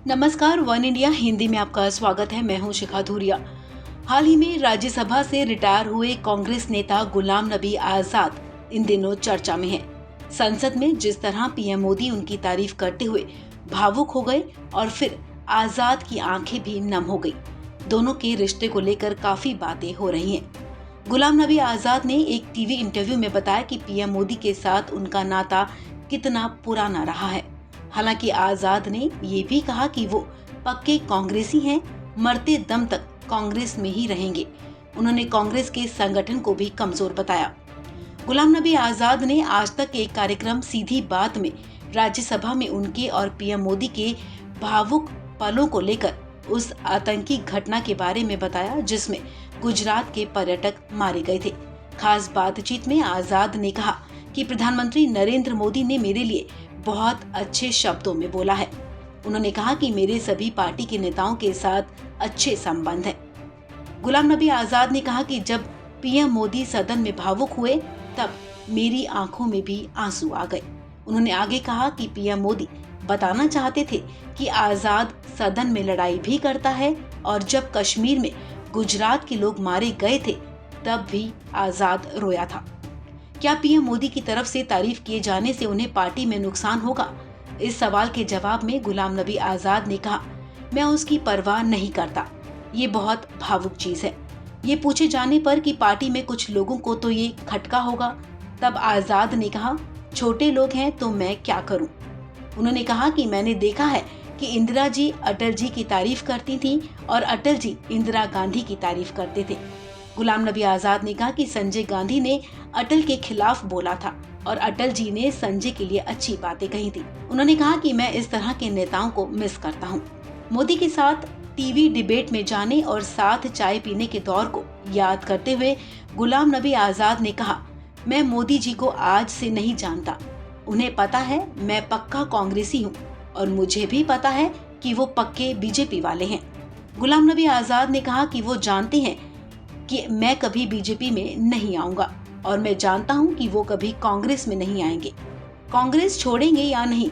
नमस्कार, one India Hindi में आपका स्वागत है। मैं हूं शिखा धूरिया। हाल ही में राज्यसभा से रिटायर हुए कांग्रेस नेता गुलाम नबी आजाद इन दिनों चर्चा में हैं। संसद में जिस तरह पीएम मोदी उनकी तारीफ करते हुए भावुक हो गए और फिर आजाद की आंखें भी नम हो गई। दोनों के रिश्ते को लेकर काफी बातें हो रही हैं। गुलाम नबी आजाद ने एक टीवी इंटरव्यू में बताया कि पीएम मोदी के साथ उनका नाता कितना पुराना रहा है। हालांकि आजाद ने ये भी कहा कि वो पक्के कांग्रेसी हैं, मरते दम तक कांग्रेस में ही रहेंगे। उन्होंने कांग्रेस के संगठन को भी कमजोर बताया। गुलाम नबी आजाद ने आज तक एक कार्यक्रम सीधी बात में राज्यसभा में उनके और पीएम मोदी के भावुक पलों को लेकर उस आतंकी घटना के बारे में बताया जिसमें गुजरात के पर्यटक मारे गए थे। खास बातचीत में आजाद ने कहा कि प्रधानमंत्री नरेंद्र मोदी ने मेरे लिए बहुत अच्छे शब्दों में बोला है। उन्होंने कहा कि मेरे सभी पार्टी के नेताओं के साथ अच्छे संबंध हैं। गुलाम नबी आजाद ने कहा कि जब पीएम मोदी सदन में भावुक हुए तब मेरी आंखों में भी आंसू आ गए। उन्होंने आगे कहा कि पीएम मोदी बताना चाहते थे कि आजाद सदन में लड़ाई भी करता है और जब कश्मीर में गुजरात के लोग मारे गए थे तब भी आजाद रोया था। क्या पीएम मोदी की तरफ से तारीफ किए जाने से उन्हें पार्टी में नुकसान होगा? इस सवाल के जवाब में गुलाम नबी आजाद ने कहा, मैं उसकी परवाह नहीं करता। ये बहुत भावुक चीज है। ये पूछे जाने पर कि पार्टी में कुछ लोगों को तो ये खटका होगा, तब आजाद ने कहा, छोटे लोग हैं तो मैं क्या करूं। उन्होंने कहा कि मैंने देखा है कि इंदिरा जी अटल जी की तारीफ करती थी और अटल जी इंदिरा गांधी की तारीफ करते थे। गुलाम नबी आजाद ने कहा कि संजय गांधी ने अटल के खिलाफ बोला था और अटल जी ने संजय के लिए अच्छी बातें कही थी। उन्होंने कहा कि मैं इस तरह के नेताओं को मिस करता हूं। मोदी के साथ टीवी डिबेट में जाने और साथ चाय पीने के दौर को याद करते हुए गुलाम नबी आजाद ने कहा, मैं मोदी जी को आज से नहीं जानता। उन्हें पता है मैं पक्का कांग्रेसी हूँ और मुझे भी पता है कि वो पक्के बीजेपी वाले हैं। गुलाम नबी आजाद ने कहा कि वो जानते हैं कि मैं कभी बीजेपी में नहीं आऊंगा और मैं जानता हूं कि वो कभी कांग्रेस में नहीं आएंगे। कांग्रेस छोड़ेंगे या नहीं,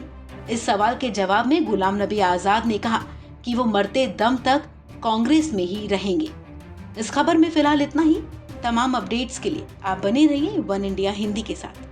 इस सवाल के जवाब में गुलाम नबी आजाद ने कहा कि वो मरते दम तक कांग्रेस में ही रहेंगे। इस खबर में फिलहाल इतना ही। तमाम अपडेट्स के लिए आप बने रहिए वन इंडिया हिंदी के साथ।